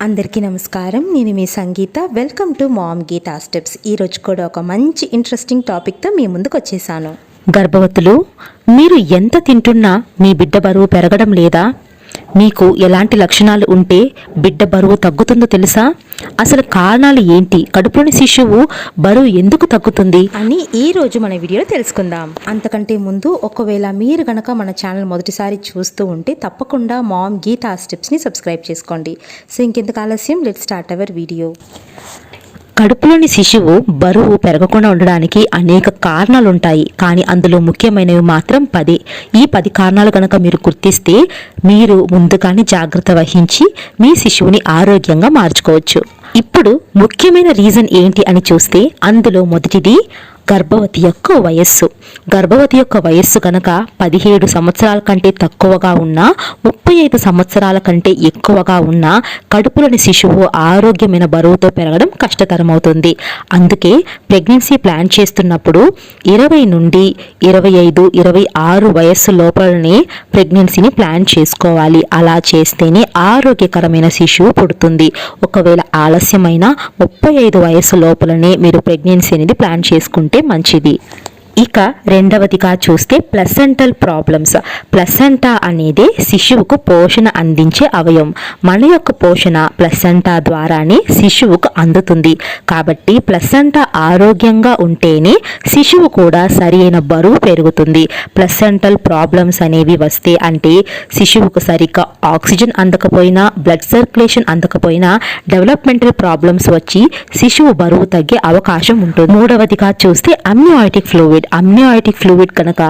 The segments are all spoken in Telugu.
అందరికీ నమస్కారం. నేను మీ Sangeetha. Welcome to mom Geeta steps. ఈరోజు కూడా ఒక మంచి ఇంట్రెస్టింగ్ టాపిక్తో మీ ముందుకు వచ్చేసాను. గర్భవతులు, మీరు ఎంత తింటున్నా మీ బిడ్డ బరువు పెరగడం లేదా? మీకు ఎలాంటి లక్షణాలు ఉంటే బిడ్డ బరువు తగ్గుతుందో తెలుసా? అసలు కారణాలు ఏంటి? కడుపులోని శిశువు బరువు ఎందుకు తగ్గుతుంది అని ఈ రోజు మన వీడియోలో తెలుసుకుందాం. అంతకంటే ముందు ఒకవేళ మీరు గనక మన ఛానల్ మొదటిసారి చూస్తూ ఉంటే తప్పకుండా మామ్ గీతా స్టెప్స్ని సబ్స్క్రైబ్ చేసుకోండి. సో ఇంకెందుకు ఆలస్యం, లెట్స్ స్టార్ట్ అవర్ వీడియో. కడుపులోని శిశువు బరువు పెరగకుండా ఉండడానికి అనేక కారణాలుంటాయి, కానీ అందులో ముఖ్యమైనవి మాత్రం 10. ఈ 10 కారణాలు కనుక మీరు గుర్తిస్తే మీరు ముందుగానే జాగ్రత్త వహించి మీ శిశువుని ఆరోగ్యంగా మార్చుకోవచ్చు. ఇప్పుడు ముఖ్యమైన రీజన్ ఏంటి అని చూస్తే అందులో మొదటిది గర్భవతి యొక్క వయస్సు. గర్భవతి యొక్క వయస్సు కనుక 17 సంవత్సరాల కంటే తక్కువగా ఉన్నా, 35 సంవత్సరాల కంటే ఎక్కువగా ఉన్నా కడుపులోని శిశువు ఆరోగ్యమైన బరువుతో పెరగడం కష్టతరమవుతుంది. అందుకే ప్రెగ్నెన్సీ ప్లాన్ చేస్తున్నప్పుడు 20 నుండి 25, 26 వయస్సు లోపలనే ప్రెగ్నెన్సీని ప్లాన్ చేసుకోవాలి. అలా చేస్తేనే ఆరోగ్యకరమైన శిశువు పుడుతుంది. ఒకవేళ ఆలస్యమైన 35 వయస్సు లోపలనే మీరు ప్రెగ్నెన్సీ అనేది ప్లాన్ చేసుకుంటే మంచిది. ఇక రెండవదిగా చూస్తే ప్లసెంటల్ ప్రాబ్లమ్స్. ప్లసెంటా అనేది శిశువుకు పోషణ అందించే అవయవం. మన యొక్క పోషణ ప్లసెంటా ద్వారానే శిశువుకు అందుతుంది. కాబట్టి ప్లసెంటా ఆరోగ్యంగా ఉంటేనే శిశువు కూడా సరైన బరువు పెరుగుతుంది. ప్లసెంటల్ ప్రాబ్లమ్స్ అనేవి వస్తే అంటే శిశువుకు సరిగ్గా ఆక్సిజన్ అందకపోయినా, బ్లడ్ సర్క్యులేషన్ అందకపోయినా డెవలప్మెంటల్ ప్రాబ్లమ్స్ వచ్చి శిశువు బరువు తగ్గే అవకాశం ఉంటుంది. మూడవదిగా చూస్తే అమ్నియాటిక్ ఫ్లూయిడ్. అమ్నియాటిక్ ఫ్లూయిడ్ కనుక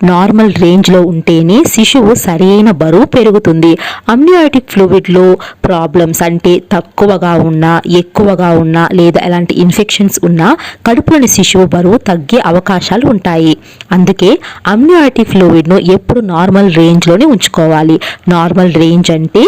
నార్మల్ రేంజ్లో ఉంటేనే శిశువు సరైన బరువు పెరుగుతుంది. అమ్నియాటిక్ ఫ్లూయిడ్లో ప్రాబ్లమ్స్ అంటే తక్కువగా ఉన్నా, ఎక్కువగా ఉన్నా లేదా ఎలాంటి ఇన్ఫెక్షన్స్ ఉన్నా కడుపులోని శిశువు బరువు తగ్గే అవకాశాలు ఉంటాయి. అందుకే అమ్నియాటిక్ ఫ్లూయిడ్ను ఎప్పుడు నార్మల్ రేంజ్లోనే ఉంచుకోవాలి. నార్మల్ రేంజ్ అంటే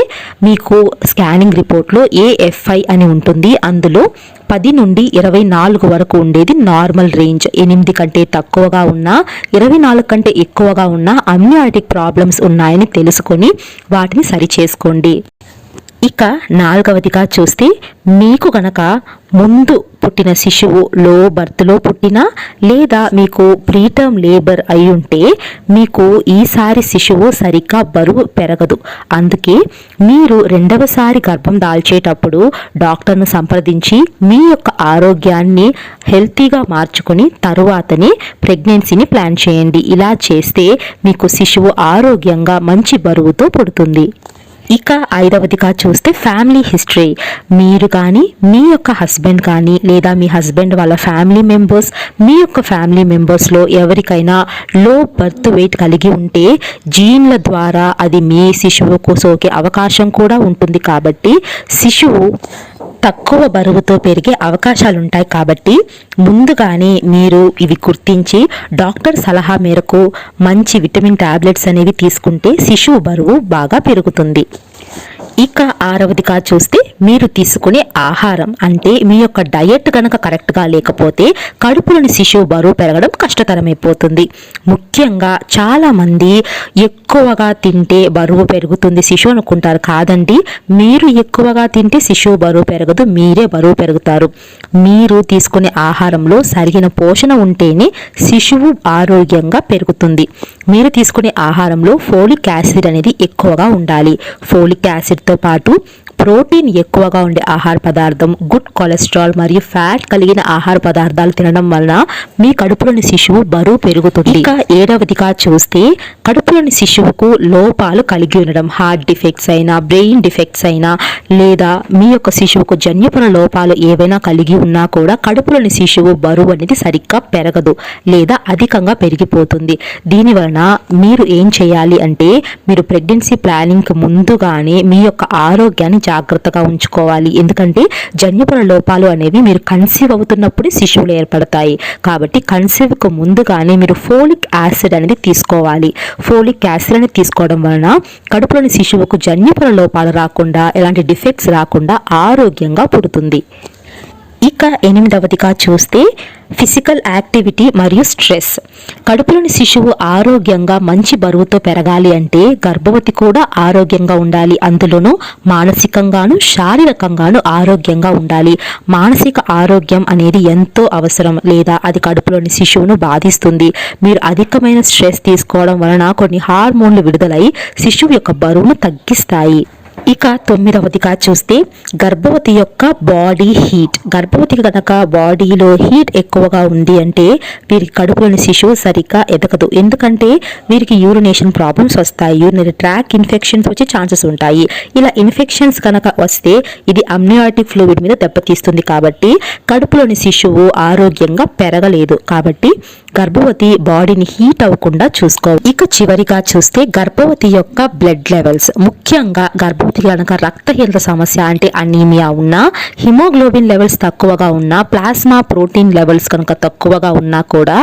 మీకు స్కానింగ్ రిపోర్ట్లో AFI అని ఉంటుంది. అందులో 10 నుండి 24 వరకు ఉండేది నార్మల్ రేంజ్. 8 కంటే తక్కువగా ఉన్నా, 24 కంటే ఎక్కువగా ఉన్నా అమ్నియాటిక్ ప్రాబ్లమ్స్ ఉన్నాయని తెలుసుకొని వాటిని సరిచేసుకోండి. ఇక నాలుగవదిగా చూస్తే మీకు గనక ముందు పుట్టిన శిశువు లో బర్త్లో పుట్టినా లేదా మీకు ప్రీటర్మ్ లేబర్ అయి ఉంటే మీకు ఈసారి శిశువు సరిగ్గా బరువు పెరగదు. అందుకే మీరు రెండవసారి గర్భం దాల్చేటప్పుడు డాక్టర్ను సంప్రదించి మీ యొక్క ఆరోగ్యాన్ని హెల్తీగా మార్చుకొని తరువాతనే ప్రెగ్నెన్సీని ప్లాన్ చేయండి. ఇలా చేస్తే మీకు శిశువు ఆరోగ్యంగా మంచి బరువుతో పుడుతుంది. ఇక ఐదవదిగా చూస్తే ఫ్యామిలీ హిస్టరీ. మీరు కానీ, మీ యొక్క హస్బెండ్ కానీ లేదా మీ హస్బెండ్ వాళ్ళ ఫ్యామిలీ మెంబర్స్, మీ యొక్క ఫ్యామిలీ మెంబర్స్లో ఎవరికైనా లో బర్త్ వెయిట్ కలిగి ఉంటే జీన్ల ద్వారా అది మీ శిశువుకు సోకే అవకాశం కూడా ఉంటుంది. కాబట్టి శిశువు తక్కువ బరువుతో పెరిగే అవకాశాలు ఉంటాయి. కాబట్టి ముందుగానే మీరు ఇవి గుర్తించి డాక్టర్ సలహా మేరకు మంచి విటమిన్ టాబ్లెట్స్ అనేవి తీసుకుంటే శిశువు బరువు బాగా పెరుగుతుంది. ఇక ఆరవదిగా చూస్తే మీరు తీసుకునే ఆహారం అంటే మీ యొక్క డయట్ కనుక కరెక్ట్గా లేకపోతే కడుపులోని శిశువు బరువు పెరగడం కష్టతరమైపోతుంది. ముఖ్యంగా చాలామంది ఎక్కువగా తింటే బరువు పెరుగుతుంది శిశువు అనుకుంటారు. కాదండి, మీరు ఎక్కువగా తింటే శిశువు బరువు పెరగదు, మీరే బరువు పెరుగుతారు. మీరు తీసుకునే ఆహారంలో సరైన పోషణ ఉంటేనే శిశువు ఆరోగ్యంగా పెరుగుతుంది. మీరు తీసుకునే ఆహారంలో ఫోలిక్ యాసిడ్ అనేది ఎక్కువగా ఉండాలి. ఫోలిక్ యాసిడ్తో పాటు ప్రోటీన్ ఎక్కువగా ఉండే ఆహార పదార్థం, గుడ్ కొలెస్ట్రాల్ మరియు ఫ్యాట్ కలిగిన ఆహార పదార్థాలు తినడం వలన మీ కడుపులోని శిశువు బరువు పెరుగుతుంది. ఇక ఏడవదిగా చూస్తే కడుపులోని శిశువుకు లోపాలు కలిగి ఉండడం, హార్ట్ డిఫెక్ట్స్ అయినా, బ్రెయిన్ డిఫెక్ట్స్ అయినా లేదా మీ యొక్క శిశువుకు జన్యుపర లోపాలు ఏవైనా కలిగి ఉన్నా కూడా కడుపులోని శిశువు బరువు అనేది సరిగ్గా పెరగదు లేదా అధికంగా పెరిగిపోతుంది. దీనివలన మీరు ఏం చేయాలి అంటే మీరు ప్రెగ్నెన్సీ ప్లానింగ్కి ముందుగానే మీ యొక్క ఆరోగ్యాన్ని జాగ్రత్తగా ఉంచుకోవాలి. ఎందుకంటే జన్యుపర లోపాలు అనేవి మీరు కన్సీవ్ అవుతున్నప్పుడే శిశువులు ఏర్పడతాయి. కాబట్టి కన్సీవ్కు ముందుగానే మీరు ఫోలిక్ యాసిడ్ అనేది తీసుకోవాలి. ఫోలిక్ యాసిడ్ అనేది తీసుకోవడం వలన కడుపులోని శిశువుకు జన్యుపర లోపాలు రాకుండా, ఎలాంటి డిఫెక్ట్స్ రాకుండా ఆరోగ్యంగా పుడుతుంది. ఇక 8వదిగా చూస్తే ఫిజికల్ యాక్టివిటీ మరియు స్ట్రెస్. కడుపులోని శిశువు ఆరోగ్యంగా మంచి బరువుతో పెరగాలి అంటే గర్భవతి కూడా ఆరోగ్యంగా ఉండాలి. అందులోనూ మానసికంగాను శారీరకంగాను ఆరోగ్యంగా ఉండాలి. మానసిక ఆరోగ్యం అనేది ఎంతో అవసరం, లేదా అది కడుపులోని శిశువును బాధిస్తుంది. మీరు అధికమైన స్ట్రెస్ తీసుకోవడం వలన కొన్ని హార్మోన్లు విడుదలై శిశువు యొక్క బరువును తగ్గిస్తాయి. ఇక 9వదిగా చూస్తే గర్భవతి యొక్క బాడీ హీట్. గర్భవతికి కనుక బాడీలో హీట్ ఎక్కువగా ఉంది అంటే వీరికి కడుపులోని శిశువు సరిగ్గా ఎదగదు. ఎందుకంటే వీరికి యూరినేషన్ ప్రాబ్లమ్స్ వస్తాయి, యూరినరీ ట్రాక్ ఇన్ఫెక్షన్స్ వచ్చే ఛాన్సెస్ ఉంటాయి. ఇలా ఇన్ఫెక్షన్స్ కనుక వస్తే ఇది అమ్నియాటిక్ ఫ్లూయిడ్ మీద దెబ్బతీస్తుంది. కాబట్టి కడుపులోని శిశువు ఆరోగ్యంగా పెరగలేదు. కాబట్టి గర్భవతి బాడీని హీట్ అవ్వకుండా చూసుకోవాలి. ఇక చివరిగా చూస్తే గర్భవతి యొక్క బ్లడ్ లెవెల్స్. ముఖ్యంగా గర్భవతి కనుక రక్తహీనత సమస్య అంటే అనీమియా ఉన్నా, హిమోగ్లోబిన్ లెవెల్స్ తక్కువగా ఉన్నా, ప్లాస్మా ప్రోటీన్ లెవెల్స్ కనుక తక్కువగా ఉన్నా కూడా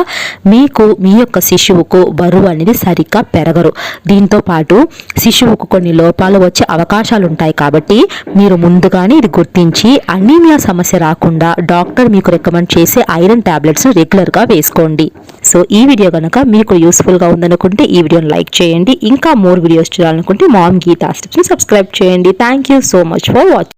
మీకు మీ యొక్క శిశువుకు బరువు అనేది సరిగ్గా పెరగరు. దీంతో పాటు శిశువుకు కొన్ని లోపాలు వచ్చే అవకాశాలు ఉంటాయి. కాబట్టి మీరు ముందుగానే ఇది గుర్తించి అనీమియా సమస్య రాకుండా డాక్టర్ మీకు రికమెండ్ చేసే ఐరన్ టాబ్లెట్స్ రెగ్యులర్గా వేసుకోండి. సో ఈ వీడియో కనుక మీకు యూస్ఫుల్గా ఉందనుకుంటే ఈ వీడియోని లైక్ చేయండి. ఇంకా మోర్ వీడియోస్ చూడాలనుకుంటే మామ్ గీతా స్టెప్స్ని సబ్స్క్రైబ్ చేయండి. Thank you so much for watching.